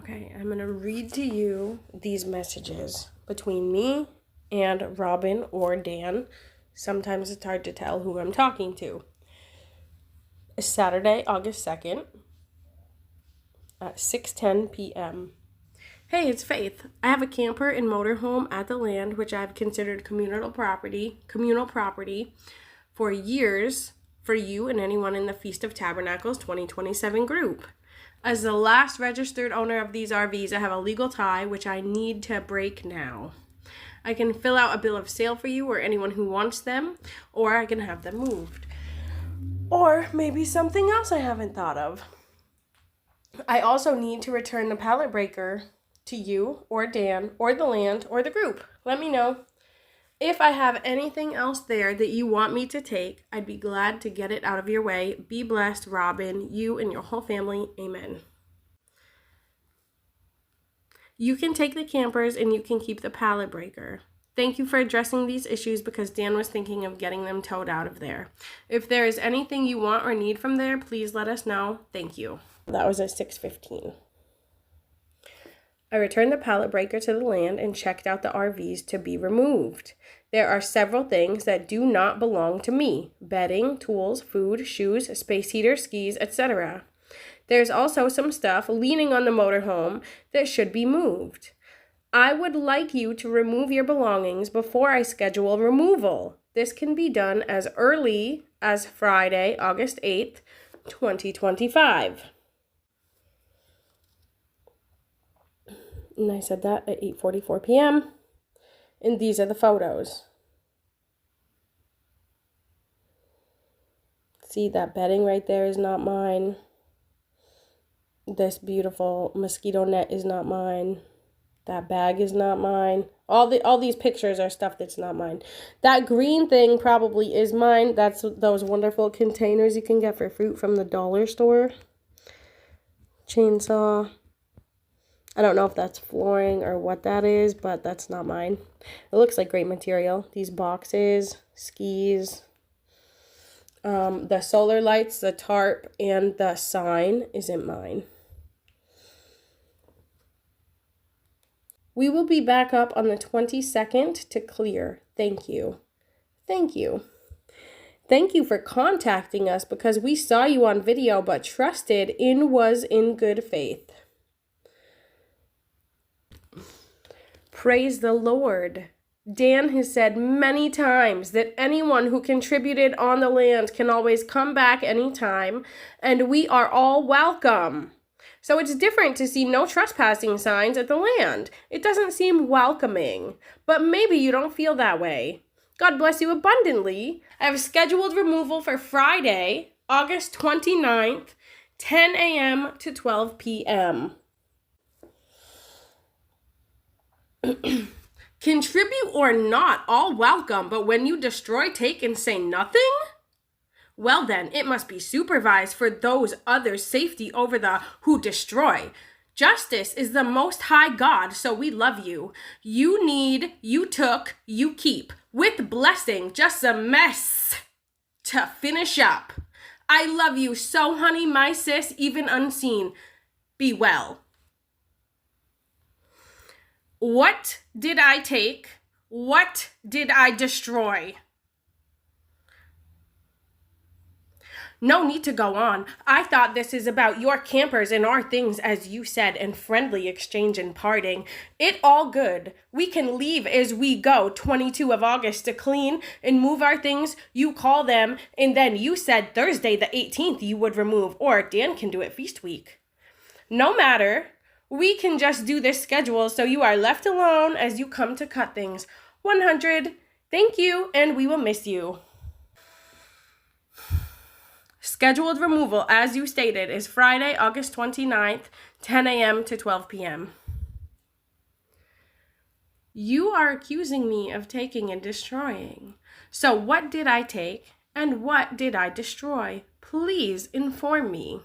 Okay, I'm going to read to you these messages between me and Robin or Dan. Sometimes it's hard to tell who I'm talking to. Saturday, August 2nd at 6:10 p.m. Hey, it's Faith. I have a camper and motorhome at the land which I've considered communal property for years for you and anyone in the Feast of Tabernacles 2027 group. As the last registered owner of these RVs, I have a legal tie which I need to break now. I can fill out a bill of sale for you or anyone who wants them, or I can have them moved. Or maybe something else I haven't thought of. I also need to return the pallet breaker to you or Dan or the land or the group. Let me know. If I have anything else there that you want me to take, I'd be glad to get it out of your way. Be blessed, Robin, you and your whole family. Amen. You can take the campers and you can keep the pallet breaker. Thank you for addressing these issues because Dan was thinking of getting them towed out of there. If there is anything you want or need from there, please let us know. Thank you. That was at 6:15. I returned the pallet breaker to the land and checked out the RVs to be removed. There are several things that do not belong to me: bedding, tools, food, shoes, space heater, skis, etc. There's also some stuff leaning on the motorhome that should be moved. I would like you to remove your belongings before I schedule removal. This can be done as early as Friday, August 8th, 2025. And I said that at 8:44 p.m. And these are the photos. See, that bedding right there is not mine. This beautiful mosquito net is not mine. That bag is not mine. All these pictures are stuff that's not mine. That green thing probably is mine. That's those wonderful containers you can get for fruit from the dollar store. Chainsaw. I don't know if that's flooring or what that is, but that's not mine. It looks like great material. These boxes, skis, the solar lights, the tarp, and the sign isn't mine. We will be back up on the 22nd to clear. Thank you. Thank you. Thank you for contacting us because we saw you on video but trusted and was in good faith. Praise the Lord. Dan has said many times that anyone who contributed on the land can always come back anytime, and we are all welcome. So it's different to see no trespassing signs at the land. It doesn't seem welcoming, but maybe you don't feel that way. God bless you abundantly. I have scheduled removal for Friday, August 29th, 10 a.m. to 12 p.m. Contribute or not, all welcome, but when you destroy, take, and say nothing? Well then, it must be supervised for those others' safety over the who destroy. Justice is the Most High God, so we love you. You need, you took, you keep. With blessing, just a mess to finish up. I love you so, honey, my sis, even unseen. Be well. What did I take? What did I destroy? No need to go on. I thought this is about your campers and our things, as you said, and friendly exchange and parting. It all good. We can leave as we go 22 of August to clean and move our things. You call them, and then you said Thursday the 18th you would remove, or Dan can do it feast week. No matter. We can just do this schedule so you are left alone as you come to cut things. 100. Thank you, and we will miss you. Scheduled removal, as you stated, is Friday, August 29th, 10 a.m. to 12 p.m. You are accusing me of taking and destroying. So what did I take and what did I destroy? Please inform me.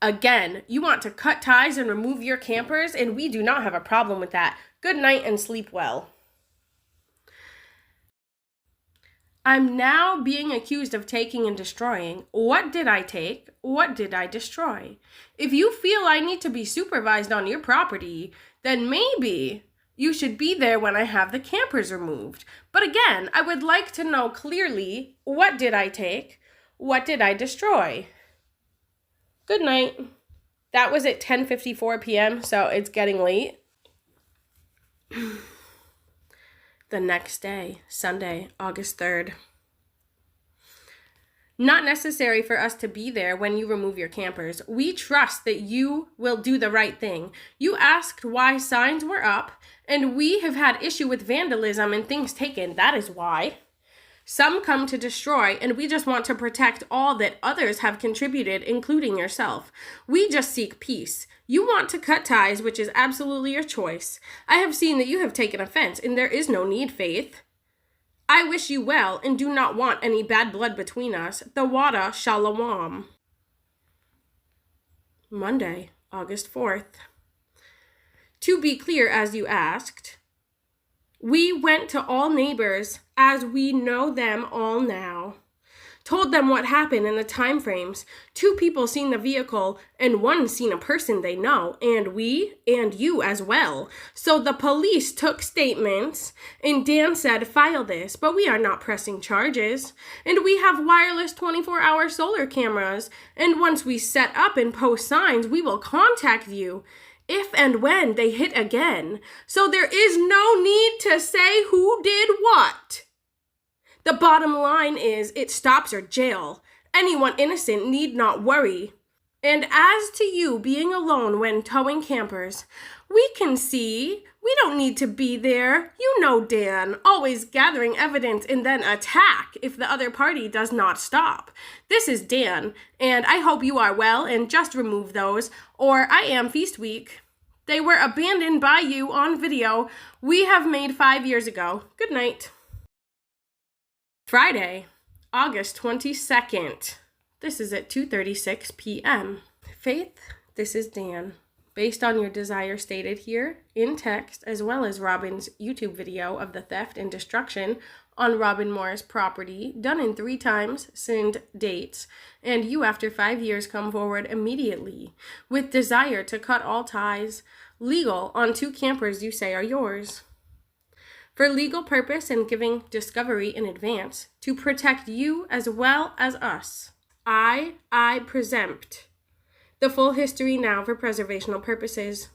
Again, you want to cut ties and remove your campers, and we do not have a problem with that. Good night and sleep well. I'm now being accused of taking and destroying. What did I take? What did I destroy? If you feel I need to be supervised on your property, then maybe you should be there when I have the campers removed. But again, I would like to know clearly, what did I take? What did I destroy? Good night. That was at 10:54 p.m., so it's getting late. The next day, Sunday, August 3rd. Not necessary for us to be there when you remove your campers. We trust that you will do the right thing. You asked why signs were up, and we have had issue with vandalism and things taken. That is why. Some come to destroy, and we just want to protect all that others have contributed, including yourself. We just seek peace. You want to cut ties, which is absolutely your choice. I have seen that you have taken offense, and there is no need, Faith. I wish you well, and do not want any bad blood between us. The Wada Shalom. Monday, August 4th. To be clear, as you asked, we went to all neighbors, as we know them all now. Told them what happened and the time frames. 2 people seen the vehicle and 1 seen a person they know, and we and you as well. So the police took statements, and Dan said file this, but we are not pressing charges. And we have wireless 24-hour solar cameras, and once we set up and post signs, we will contact you if and when they hit again. So there is no need to say who did what. The bottom line is it stops or jail. Anyone innocent need not worry. And as to you being alone when towing campers, we can see. We don't need to be there. You know Dan, always gathering evidence and then attack if the other party does not stop. This is Dan, and I hope you are well and just remove those, or I am Feast Week. They were abandoned by you on video we have made 5 years ago. Good night. Friday, August 22nd. This is at 2:36 p.m. Faith, this is Dan. Based on your desire stated here in text, as well as Robin's YouTube video of the theft and destruction on Robin Morris property, done in 3 times, send dates, and you after 5 years come forward immediately with desire to cut all ties, legal on 2 campers you say are yours. For legal purpose and giving discovery in advance to protect you as well as us, I present the full history now for preservational purposes.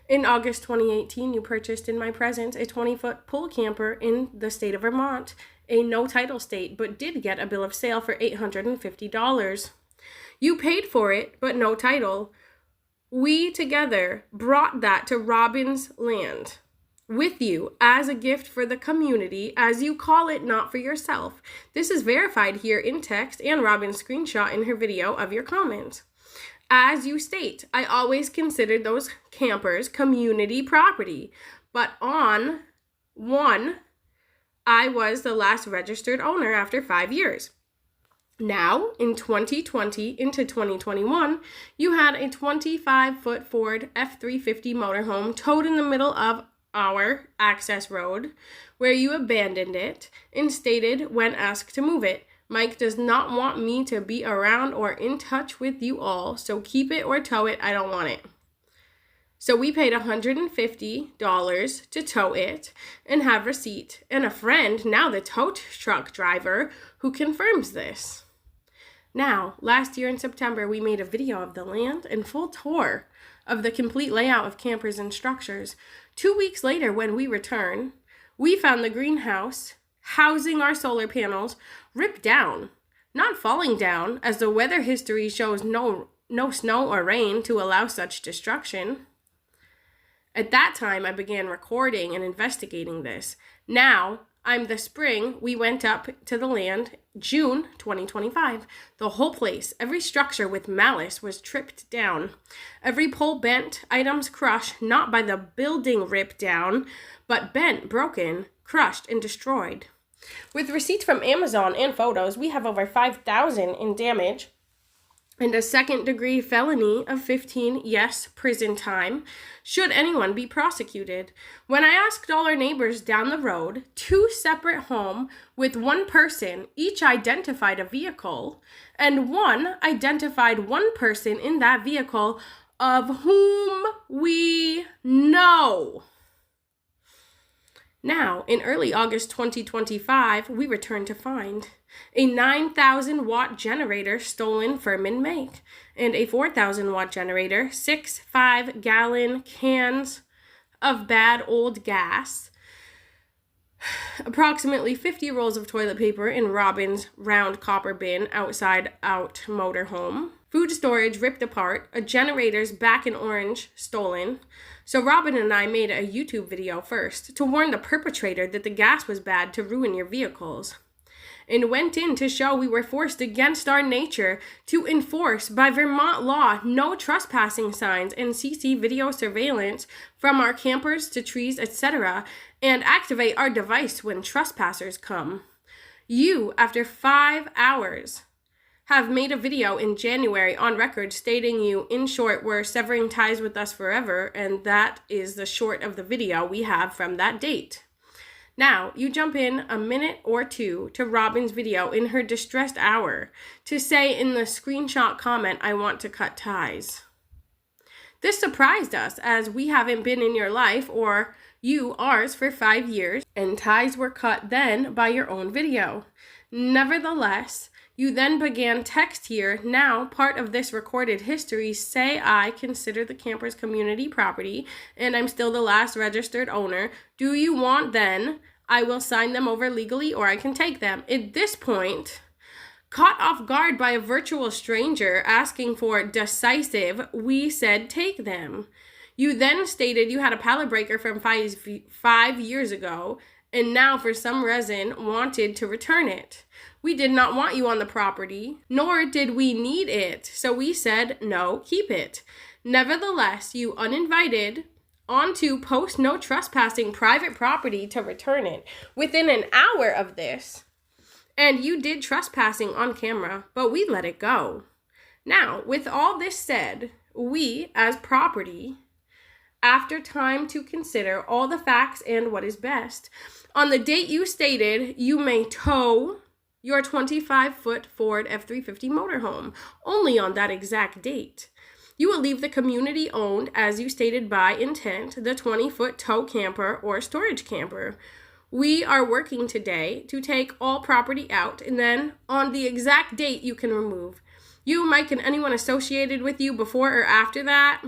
In August 2018, you purchased in my presence a 20-foot pool camper in the state of Vermont, a no-title state, but did get a bill of sale for $850. You paid for it, but no title. We together brought that to Robin's land with you as a gift for the community, as you call it, not for yourself. This is verified here in text and Robin's screenshot in her video of your comment. As you state, I always considered those campers community property, but on one, I was the last registered owner after 5 years. Now, in 2020 into 2021, you had a 25-foot Ford F-350 motorhome towed in the middle of our access road, where you abandoned it and stated when asked to move it, Mike does not want me to be around or in touch with you all, so keep it or tow it, I don't want it. So we paid $150 to tow it and have receipt, and a friend, now the tow truck driver, who confirms this. Now, last year in September, we made a video of the land and full tour of the complete layout of campers and structures. 2 weeks later, when we return, we found the greenhouse housing our solar panels ripped down, not falling down, as the weather history shows no snow or rain to allow such destruction. At that time, I began recording and investigating this. Now, I'm the spring, we went up to the land, June 2025. The whole place, every structure with malice was tripped down. Every pole bent, items crushed, not by the building ripped down, but bent, broken, crushed, and destroyed. With receipts from Amazon and photos, we have over 5,000 in damage. and a second-degree felony of 15, yes, prison time, should anyone be prosecuted. When I asked all our neighbors down the road, 2 separate homes with 1 person each identified a vehicle, and 1 identified 1 person in that vehicle of whom we know. Now, in early August 2025, we returned to find a 9,000-watt generator stolen Furman make, and a 4,000-watt generator, 6 5-gallon cans of bad old gas, approximately 50 rolls of toilet paper in Robin's round copper bin outside out motorhome, food storage ripped apart, a generator's back in orange stolen. So Robin and I made a YouTube video first to warn the perpetrator that the gas was bad to ruin your vehicles, and went in to show we were forced against our nature to enforce by Vermont law no trespassing signs and CC video surveillance from our campers to trees, etc., and activate our device when trespassers come. You, after 5 hours, have made a video in January on record stating you, in short, were severing ties with us forever, and that is the short of the video we have from that date. Now, you jump in a minute or 2 to Robin's video in her distressed hour to say in the screenshot comment, "I want to cut ties." This surprised us, as we haven't been in your life, or you ours, for 5 years, and ties were cut then by your own video. Nevertheless, you then began text here, now part of this recorded history, say I consider the campers community property and I'm still the last registered owner. Do you want then? I will sign them over legally or I can take them. At this point, caught off guard by a virtual stranger asking for decisive, we said take them. You then stated you had a pallet breaker from 5 years ago and now for some reason wanted to return it. We did not want you on the property, nor did we need it, so we said, no, keep it. Nevertheless, you uninvited onto post no trespassing private property to return it within an hour of this, and you did trespassing on camera, but we let it go. Now, with all this said, we, as property, after time to consider all the facts and what is best, on the date you stated, you may tow your 25-foot Ford F-350 motorhome, only on that exact date. You will leave the community-owned, as you stated by intent, the 20-foot tow camper or storage camper. We are working today to take all property out, and then on the exact date you can remove. You, Mike, and anyone associated with you before or after that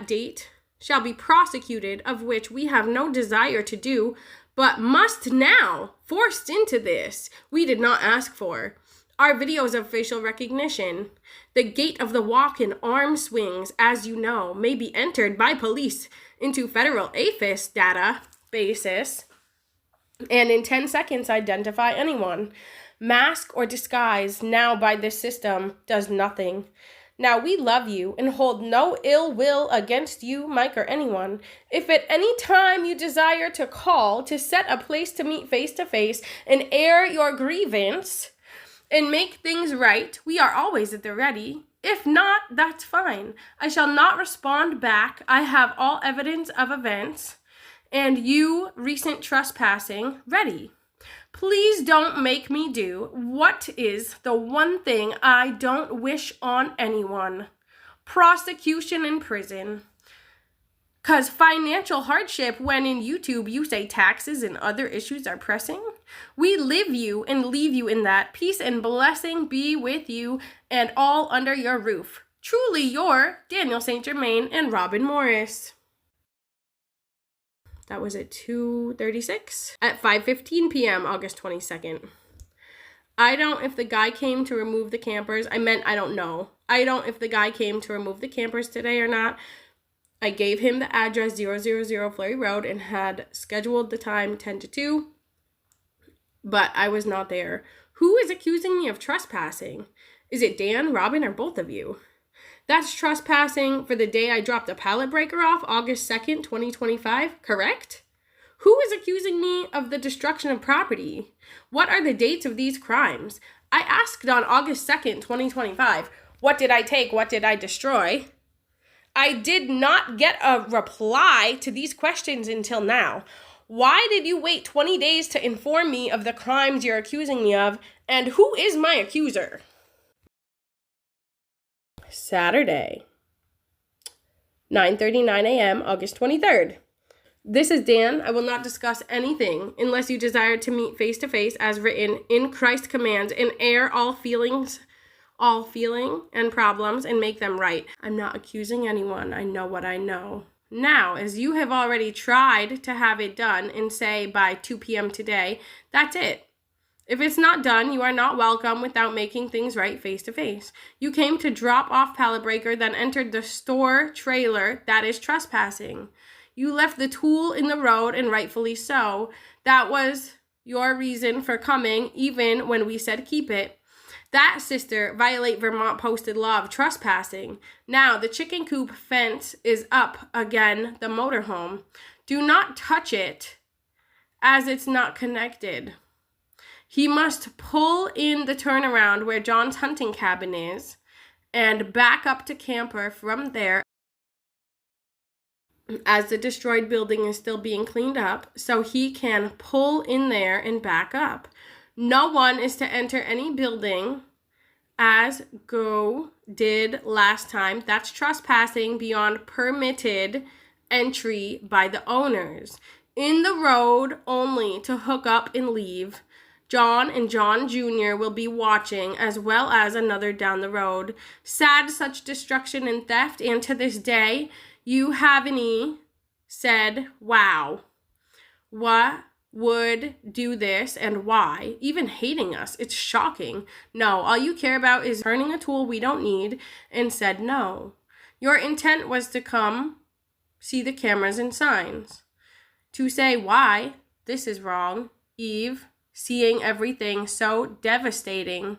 date, shall be prosecuted, of which we have no desire to do, but must now, forced into this, we did not ask for. Our videos of facial recognition, the gait of the walk and arm swings, as you know, may be entered by police into federal AFIS databases, and in 10 seconds identify anyone. Mask or disguise now by this system does nothing. Now, we love you and hold no ill will against you, Mike, or anyone. If at any time you desire to call to set a place to meet face-to-face and air your grievance and make things right, we are always at the ready. If not, that's fine. I shall not respond back. I have all evidence of events and you recent trespassing ready. Please don't make me do what is the one thing I don't wish on anyone: prosecution in prison. 'Cause financial hardship when in YouTube you say taxes and other issues are pressing. We live you and leave you in that. Peace and blessing be with you and all under your roof. Truly your Daniel St. Germain and Robin Morris. That was at 2:36. At 5:15 p.m., August 22nd. I don't if the guy came to remove the campers. I don't know. I don't if the guy came to remove the campers today or not. I gave him the address 000 Fleury Road and had scheduled the time 10 to 2, but I was not there. Who is accusing me of trespassing? Is it Dan, Robin, or both of you? That's trespassing for the day I dropped a pallet breaker off, August 2nd, 2025, correct? Who is accusing me of the destruction of property? What are the dates of these crimes? I asked on August 2nd, 2025, what did I take? What did I destroy? I did not get a reply to these questions until now. Why did you wait 20 days to inform me of the crimes you're accusing me of? And who is my accuser? Saturday, 9:39 a.m., August 23rd. This is Dan. I will not discuss anything unless you desire to meet face to face as written in Christ commands and air all feeling and problems and make them right. I'm not accusing anyone. I know what I know. Now, as you have already tried to have it done and say by 2 p.m. today, that's it. If it's not done, you are not welcome without making things right face to face. You came to drop off pallet breaker, then entered the store trailer. That is trespassing. You left the tool in the road, and rightfully so. That was your reason for coming, even when we said keep it. That, sister, violate Vermont posted law of trespassing. Now, the chicken coop fence is up again, the motorhome. Do not touch it, as it's not connected. He must pull in the turnaround where John's hunting cabin is and back up to camper from there as the destroyed building is still being cleaned up, so he can pull in there and back up. No one is to enter any building as Go did last time. That's trespassing beyond permitted entry by the owners. In the road only to hook up and leave. John and John Jr. will be watching, as well as another down the road. Sad such destruction and theft, and to this day, you haven't said, wow, what would do this and why, even hating us. It's shocking. No, all you care about is turning a tool we don't need and said no. Your intent was to come see the cameras and signs. To say why this is wrong, Eve, seeing everything so devastated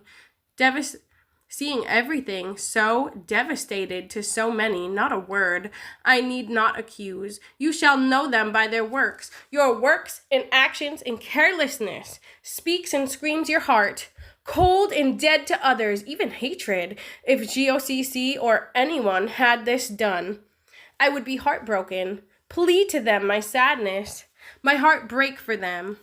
to so many, not a word I need not accuse. You shall know them by their works. Your works and actions and carelessness speaks and screams your heart, cold and dead to others, even hatred. If GOCC or anyone had this done, I would be heartbroken. Plead to them my sadness, my heart break for them.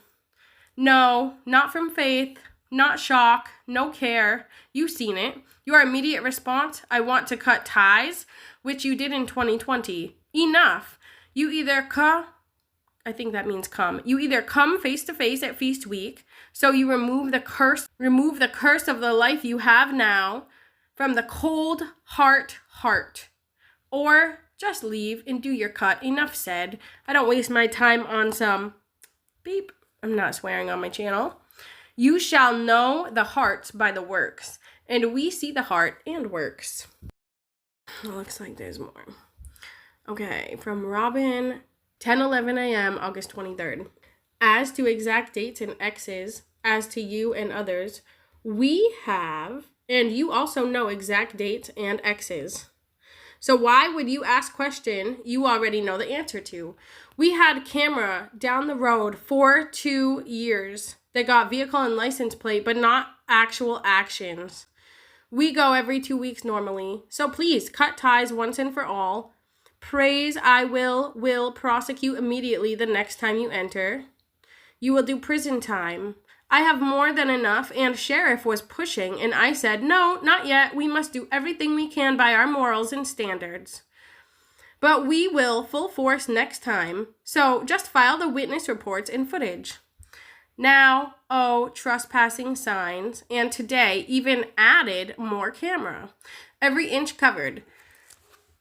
No, not from faith, not shock, no care. You've seen it. Your immediate response, I want to cut ties, which you did in 2020. Enough. You either come face to face at Feast Week, so you remove the curse of the life you have now from the cold heart, or just leave and do your cut. Enough said. I don't waste my time on some beep. I'm not swearing on my channel. You shall know the hearts by the works, and we see the heart and works. It looks like there's more. Okay, from Robin, 10:11 a.m., August 23rd. As to exact dates and X's, as to you and others, we have, and you also know exact dates and X's. So why would you ask question you already know the answer to? We had camera down the road for 2 years that got vehicle and license plate, but not actual actions. We go every 2 weeks normally. So please cut ties once and for all. Praise I will prosecute immediately the next time you enter. You will do prison time. I have more than enough, and sheriff was pushing, and I said, no, not yet. We must do everything we can by our morals and standards. But we will full force next time, so just file the witness reports and footage. Now, trespassing signs, and today even added more camera. Every inch covered.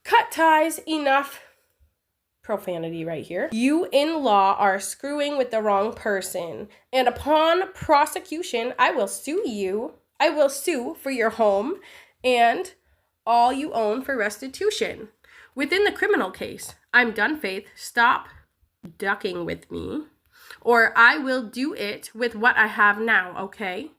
Cut ties, enough. Profanity right here. You in law are screwing with the wrong person, and upon prosecution, I will sue you. I will sue for your home and all you own for restitution. Within the criminal case, I'm done, Faith. Stop ducking with me, or I will do it with what I have now, okay?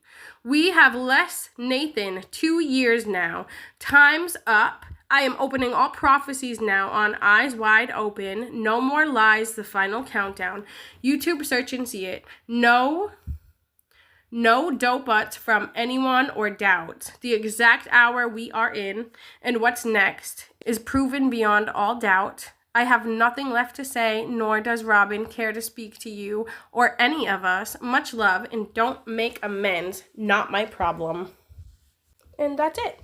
We have less Nathan 2 years now. Time's up. I am opening all prophecies now on Eyes Wide Open. No more lies, the final countdown. YouTube search and see it. No No dope buts from anyone or doubt. The exact hour we are in and what's next is proven beyond all doubt. I have nothing left to say, nor does Robin care to speak to you or any of us. Much love, and don't make amends. Not my problem. And that's it.